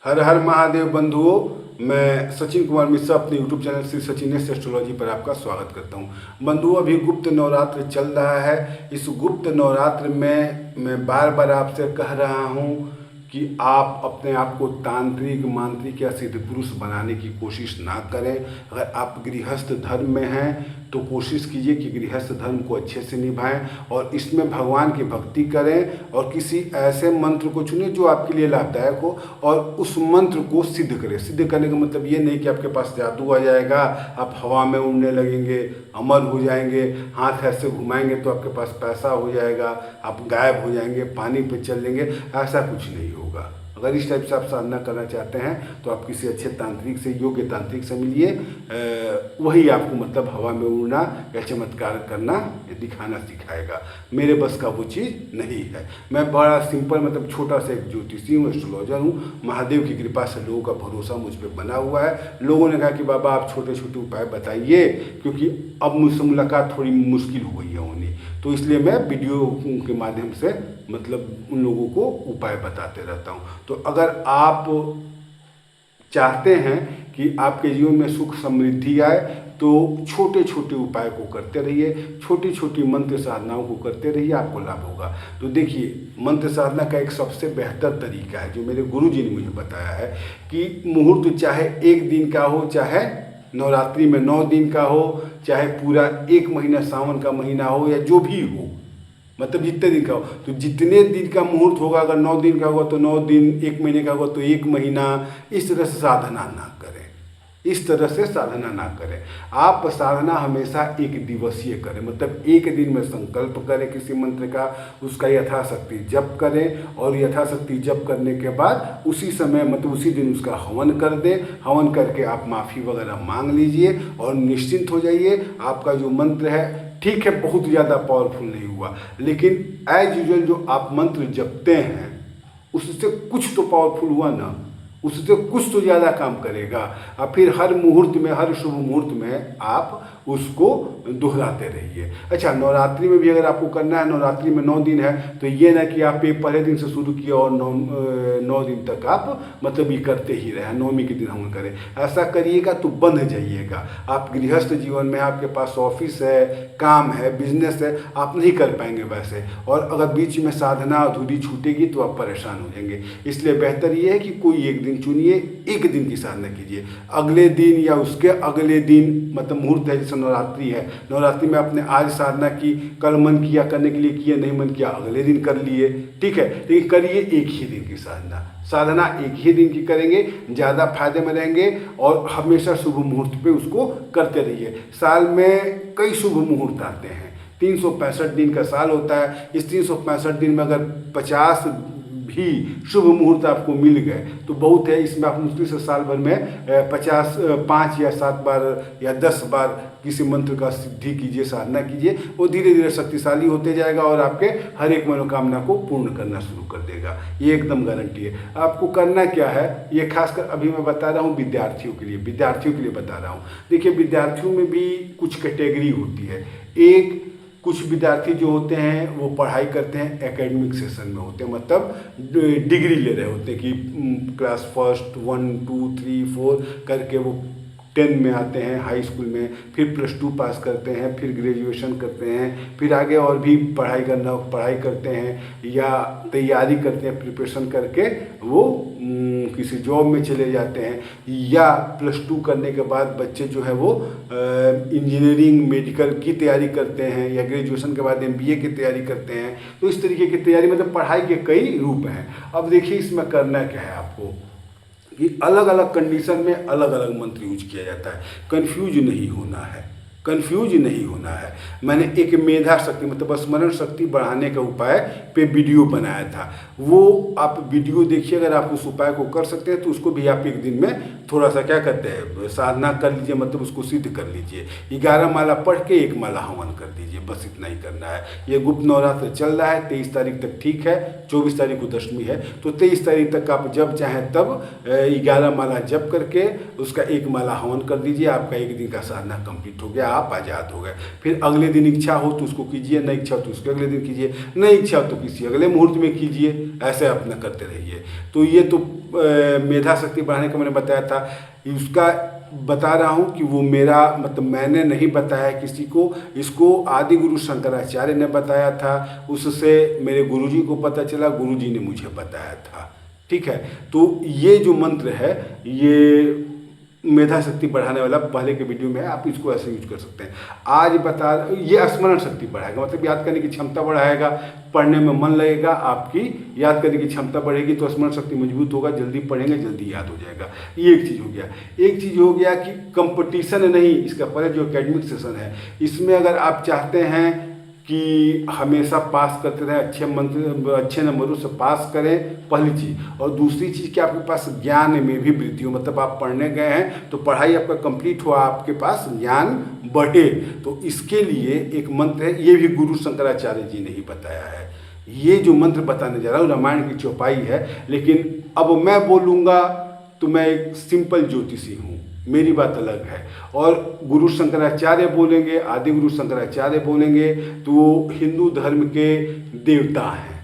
हर हर महादेव बंधुओं, मैं सचिन कुमार मिश्रा अपने YouTube channel Shri Sachinesh astrology पर आपका स्वागत करता हूं। बंधुओं, अभी गुप्त नवरात्र चल रहा है। इस गुप्त नवरात्र में मैं बार बार आपसे कह रहा हूं कि आप अपने आप को तांत्रिक, मांत्रिक या सिद्ध पुरुष बनाने की कोशिश ना करें। अगर आप गृहस्थ धर्म में हैं तो कोशिश कीजिए कि गृहस्थ धर्म को अच्छे से निभाएं और इसमें भगवान की भक्ति करें और किसी ऐसे मंत्र को चुनें जो आपके लिए लाभदायक हो और उस मंत्र को सिद्ध करें। सिद्ध करने का मतलब ये नहीं कि आपके पास जादू आ जाएगा, आप हवा में उड़ने लगेंगे, अमर हो जाएंगे, हाथ ऐसे घुमाएंगे तो आपके पास पैसा हो जाएगा, आप गायब हो जाएंगे, पानी पे चल लेंगे। ऐसा कुछ नहीं होगा। अगर इस टाइप से आप साधना करना चाहते हैं तो आप किसी अच्छे तांत्रिक से, योग्य तांत्रिक से मिलिए। वही आपको मतलब हवा में उड़ना या चमत्कार करना या दिखाना सिखाएगा। मेरे बस का वो चीज़ नहीं है। मैं बड़ा सिंपल, मतलब छोटा सा एक ज्योतिषी हूँ, एस्ट्रोलॉजर हूँ। महादेव की कृपा से लोगों का भरोसा मुझ पर बना हुआ है। लोगों ने कहा कि बाबा आप छोटे छोटे उपाय बताइए, क्योंकि अब मुझसे मुलाकात थोड़ी मुश्किल हो गई है उन्हें, तो इसलिए मैं वीडियो के माध्यम से मतलब उन लोगों को उपाय बताते रहता हूँ। तो अगर आप चाहते हैं कि आपके जीवन में सुख समृद्धि आए तो छोटे छोटे उपाय को करते रहिए, छोटी छोटी मंत्र साधनाओं को करते रहिए, आपको लाभ होगा। तो देखिए, मंत्र साधना का एक सबसे बेहतर तरीका है जो मेरे गुरुजी ने मुझे बताया है कि मुहूर्त चाहे एक दिन का हो, चाहे नवरात्रि में 9 दिन का हो, चाहे पूरा 1 महीना सावन का महीना हो, या जो भी हो, मतलब जितने दिन का हो, तो जितने दिन का मुहूर्त होगा, अगर 9 दिन का होगा तो 9 दिन, 1 महीने का होगा तो 1 महीना। इस तरह से साधना ना करें, इस तरह से साधना ना करें। आप साधना हमेशा एक दिवसीय करें, मतलब एक दिन में संकल्प करें किसी मंत्र का, उसका यथाशक्ति जप करें और यथाशक्ति जप करने के बाद उसी समय, मतलब उसी दिन उसका हवन कर दें। हवन करके आप माफ़ी वगैरह मांग लीजिए और निश्चिंत हो जाइए। आपका जो मंत्र है, ठीक है, बहुत ज़्यादा पावरफुल नहीं हुआ, लेकिन एज यूजुअल जो आप मंत्र जपते हैं उससे कुछ तो पावरफुल हुआ ना, उससे कुछ तो ज़्यादा काम करेगा। और फिर हर मुहूर्त में, हर शुभ मुहूर्त में आप उसको दोहराते रहिए। अच्छा, नवरात्रि में भी अगर आपको करना है, नवरात्रि में 9 दिन है, तो ये ना कि आप एक पहले दिन से शुरू किया और 9 दिन तक आप मतलब ये करते ही रहे, 9वीं के दिन हवन करें। ऐसा करिएगा तो बंध जाइएगा। आप गृहस्थ जीवन में, आपके पास ऑफिस है, काम है, बिजनेस है, आप नहीं कर पाएंगे वैसे, और अगर बीच में साधना अधूरी छूटेगी तो आप परेशान हो जाएंगे। इसलिए बेहतर ये है कि कोई एक दिन चुनिए, एक दिन की साधना कीजिए। अगले दिन या उसके अगले दिन, मतलब मुहूर्त है, जैसे नवरात्रि है, नवरात्रि में आपने आज साधना की, कल मन किया करने के लिए किया, नहीं मन किया अगले दिन कर लिए, ठीक है, लेकिन करिए एक ही दिन की साधना। साधना एक ही दिन की करेंगे, ज़्यादा फायदे में रहेंगे और हमेशा शुभ मुहूर्त पे उसको करते रहिए। साल में कई शुभ मुहूर्त आते हैं, 365 दिन का साल होता है। इस 365 दिन में अगर 50 भी शुभ मुहूर्त आपको मिल गए तो बहुत है। इसमें आप मुश्किल से साल भर में 5 या 7 बार या 10 बार किसी मंत्र का सिद्धि कीजिए, साधना कीजिए। वो धीरे धीरे शक्तिशाली होते जाएगा और आपके हर एक मनोकामना को पूर्ण करना शुरू कर देगा। ये एकदम गारंटी है। आपको करना क्या है, ये खासकर अभी मैं बता रहा हूँ विद्यार्थियों के लिए, बता रहा हूँ। देखिए, विद्यार्थियों में भी कुछ कैटेगरी होती है। कुछ विद्यार्थी जो होते हैं वो पढ़ाई करते हैं, एकेडमिक सेशन में होते हैं, मतलब डिग्री ले रहे होते हैं कि क्लास फर्स्ट 1 2 3 4 करके वो 10 में आते हैं, हाई स्कूल में, फिर +2 पास करते हैं, फिर ग्रेजुएशन करते हैं, फिर आगे और भी पढ़ाई करते हैं या तैयारी करते हैं, प्रिपरेशन करके वो किसी जॉब में चले जाते हैं। या +2 करने के बाद बच्चे जो है वो इंजीनियरिंग, मेडिकल की तैयारी करते हैं, या ग्रेजुएशन के बाद MBA की तैयारी करते हैं। तो इस तरीके की तैयारी, मतलब पढ़ाई के कई रूप हैं। अब देखिए, इसमें करना क्या है आपको कि अलग अलग कंडीशन में अलग अलग मंत्र यूज किया जाता है। कंफ्यूज नहीं होना है, मैंने एक मेधा शक्ति, मतलब स्मरण शक्ति बढ़ाने का उपाय पे वीडियो बनाया था। वो आप वीडियो देखिए, अगर आप उस उपाय को कर सकते हैं तो उसको भी आप एक दिन में थोड़ा सा क्या करते हैं, साधना कर लीजिए, मतलब उसको सिद्ध कर लीजिए। 11 माला पढ़ के 1 माला हवन कर दीजिए, बस इतना ही करना है। ये गुप्त नवरात्र चल रहा है, 23 तारीख तक, ठीक है, 24 तारीख को दशमी है, तो 23 तारीख तक आप जब चाहें तब 11 माला जप करके उसका 1 माला हवन कर दीजिए। आपका एक दिन का साधना कंप्लीट हो गया, आप आज़ाद हो गए। फिर अगले दिन इच्छा हो तो उसको कीजिए, नहीं इच्छा हो तो उसके अगले दिन कीजिए, नहीं इच्छा हो तो किसी अगले मुहूर्त में कीजिए। ऐसे अपना करते रहिए। तो ये तो मेधा शक्ति बढ़ाने का मैंने बताया था। उसका बता रहा हूँ कि वो मेरा मतलब मैंने नहीं बताया किसी को, इसको आदि गुरु शंकराचार्य ने बताया था, उससे मेरे गुरुजी को पता चला, गुरुजी ने मुझे बताया था। ठीक है, तो ये जो मंत्र है ये मेधा शक्ति बढ़ाने वाला पहले के वीडियो में है, आप इसको ऐसे यूज कर सकते हैं। आज बता ये स्मरण शक्ति बढ़ाएगा, मतलब याद करने की क्षमता बढ़ाएगा, पढ़ने में मन लगेगा, आपकी याद करने की क्षमता बढ़ेगी तो स्मरण शक्ति मजबूत होगा, जल्दी पढ़ेंगे जल्दी याद हो जाएगा। ये एक चीज़ हो गया। एक चीज़ हो गया कि कंपटीशन नहीं, इसका पहले जो एकेडमिक सेशन है इसमें अगर आप चाहते हैं कि हमेशा पास करते रहें, अच्छे नंबरों से पास करें, पहली चीज़। और दूसरी चीज़ कि आपके पास ज्ञान में भी वृद्धि हो, मतलब आप पढ़ने गए हैं तो पढ़ाई आपका कंप्लीट हुआ, आपके पास ज्ञान बढ़े। तो इसके लिए एक मंत्र है, ये भी गुरु शंकराचार्य जी ने ही बताया है। ये जो मंत्र बताने जा रहा हूँ रामायण की चौपाई है, लेकिन अब मैं बोलूँगा तो मैं एक सिंपल ज्योतिषी हूँ, मेरी बात अलग है। और गुरु शंकराचार्य बोलेंगे, आदि गुरु शंकराचार्य बोलेंगे तो वो हिंदू धर्म के देवता हैं,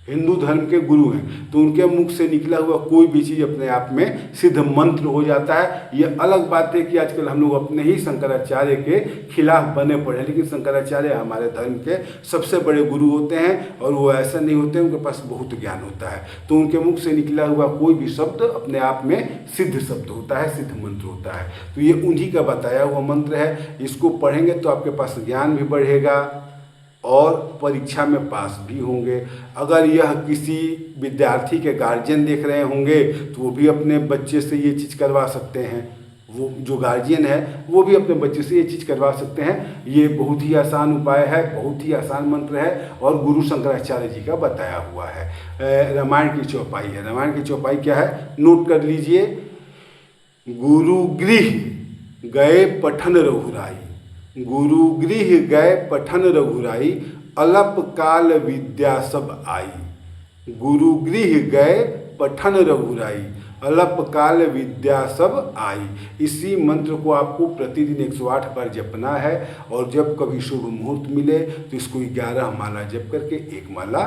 हिंदू धर्म के गुरु हैं, तो उनके मुख से निकला हुआ कोई भी चीज़ अपने आप में सिद्ध मंत्र हो जाता है। ये अलग बात है कि आजकल हम लोग अपने ही शंकराचार्य के खिलाफ बने पड़े हैं, लेकिन शंकराचार्य हमारे धर्म के सबसे बड़े गुरु होते हैं और वो ऐसा नहीं होते, उनके पास बहुत ज्ञान होता है। तो उनके मुख से निकला हुआ कोई भी शब्द अपने आप में सिद्ध शब्द होता है, सिद्ध मंत्र होता है। तो ये उन्हीं का बताया हुआ मंत्र है, इसको पढ़ेंगे तो आपके पास ज्ञान भी बढ़ेगा और परीक्षा में पास भी होंगे। अगर यह किसी विद्यार्थी के गार्जियन देख रहे होंगे तो वो भी अपने बच्चे से ये चीज़ करवा सकते हैं, वो जो गार्जियन है वो भी अपने बच्चे से ये चीज़ करवा सकते हैं। ये बहुत ही आसान उपाय है, बहुत ही आसान मंत्र है और गुरु शंकराचार्य जी का बताया हुआ है। रामायण की चौपाई है। रामायण की चौपाई क्या है, नोट कर लीजिए। गुरु गृह गए पठन रघुराई, गुरु गृह गए पठन रघुराई, अलप काल विद्या सब आई। गुरु गृह गए पठन रघुराई, अलप काल विद्या सब आई। इसी मंत्र को आपको प्रतिदिन 108 बार जपना है और जब कभी शुभ मुहूर्त मिले तो इसको 11 माला जप करके एक माला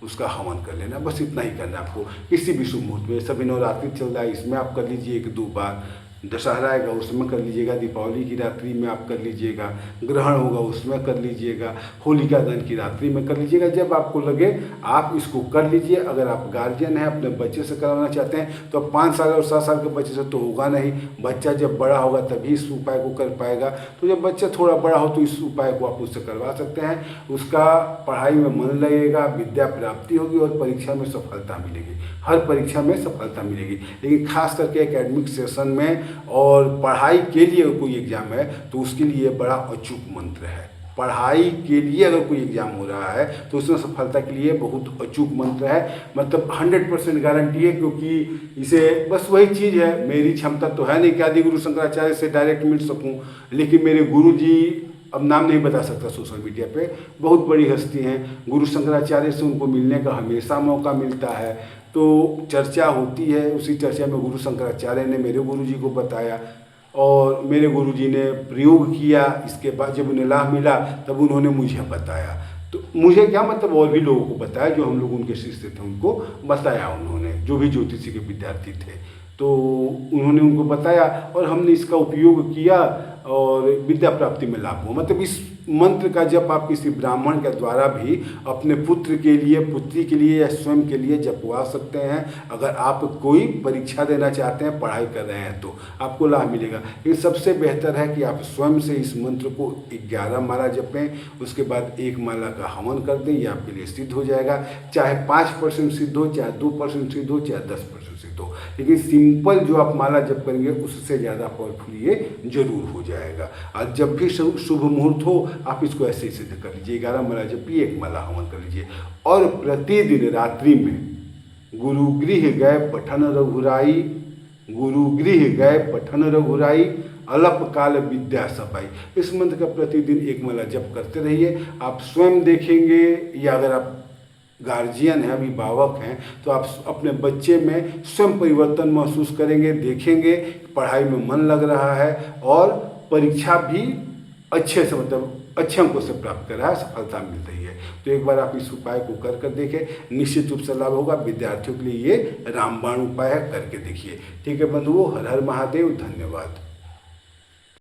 उसका हवन कर लेना, बस इतना ही करना आपको। किसी भी शुभ मुहूर्त में, सभी नवरात्रि चल रहा है इसमें आप कर लीजिए 1-2 बार, दशहरा आएगा उसमें कर लीजिएगा, दीपावली की रात्रि में आप कर लीजिएगा, ग्रहण होगा उसमें कर लीजिएगा, होलिका दहन की रात्रि में कर लीजिएगा, जब आपको लगे आप इसको कर लीजिए। अगर आप गार्जियन हैं अपने बच्चे से करवाना चाहते हैं तो 5 साल और 7 साल के बच्चे से तो होगा नहीं, बच्चा जब बड़ा होगा तभी इस उपाय को कर पाएगा। तो जब बच्चा थोड़ा बड़ा हो तो इस उपाय को आप उससे करवा सकते हैं, उसका पढ़ाई में मन लगेगा, विद्या प्राप्ति होगी और परीक्षा में सफलता मिलेगी, हर परीक्षा में सफलता मिलेगी। लेकिन खास करके एकेडमिक सेशन में और पढ़ाई के लिए अगर कोई एग्ज़ाम है तो उसके लिए बड़ा अचूक मंत्र है। पढ़ाई के लिए अगर कोई एग्ज़ाम हो रहा है तो उसमें सफलता के लिए बहुत अचूक मंत्र है, मतलब 100% गारंटी है। क्योंकि इसे बस वही चीज़ है, मेरी क्षमता तो है नहीं कि आदि गुरु शंकराचार्य से डायरेक्ट मिल सकूं, लेकिन मेरे गुरु जी, अब नाम नहीं बता सकता सोशल मीडिया पे, बहुत बड़ी हस्ती हैं, गुरु शंकराचार्य से उनको मिलने का हमेशा मौका मिलता है। तो चर्चा होती है, उसी चर्चा में गुरु शंकराचार्य ने मेरे गुरुजी को बताया और मेरे गुरुजी ने प्रयोग किया। इसके बाद जब उन्हें लाभ मिला तब उन्होंने मुझे बताया। तो मुझे क्या मतलब, और भी लोगों को बताया जो हम लोग उनके शिष्य थे, उनको बताया उन्होंने, जो भी ज्योतिषी के विद्यार्थी थे तो उन्होंने उनको बताया और हमने इसका उपयोग किया और विद्या प्राप्ति में लाभ हुआ। मतलब इस मंत्र का जप आप किसी ब्राह्मण के द्वारा भी अपने पुत्र के लिए, पुत्री के लिए या स्वयं के लिए जपवा सकते हैं। अगर आप कोई परीक्षा देना चाहते हैं, पढ़ाई कर रहे हैं तो आपको लाभ मिलेगा। लेकिन सबसे बेहतर है कि आप स्वयं से इस मंत्र को 11 माला जपें, उसके बाद 1 माला का हवन कर दें, ये आपके लिए सिद्ध हो जाएगा। चाहे 5% सिद्ध हो, चाहे 2% सिद्ध हो, चाहे 10% सिद्ध हो, लेकिन सिंपल जो आप माला जप करेंगे उससे ज़्यादा पावरफुल ये जरूर हो जाएगा। और जब भी शुभ मुहूर्त हो आप इसको ऐसे ही सिद्ध कर लीजिए, 11 माला जपिए, 1 माला हवन कर लीजिए। और प्रतिदिन रात्रि में गुरु गृह गए पठन रघुराई, गुरु गृह गए पठन रघुराई, अलप काल विद्या सब आई। इस मंत्र का प्रतिदिन 1 माला जप करते रहिए। आप स्वयं देखेंगे या अगर आप गार्जियन हैं, अभिभावक हैं, तो आप अपने बच्चे में स्वयं परिवर्तन महसूस करेंगे, देखेंगे पढ़ाई में मन लग रहा है और परीक्षा भी अच्छे से, मतलब अच्छे अंकों से प्राप्त कर रहा है, सफलता मिल रही है। तो एक बार आप इस उपाय को कर देखें, निश्चित रूप से लाभ होगा। विद्यार्थियों के लिए ये रामबाण उपाय है, करके देखिए। ठीक है बंधुओं, हर हर महादेव, धन्यवाद।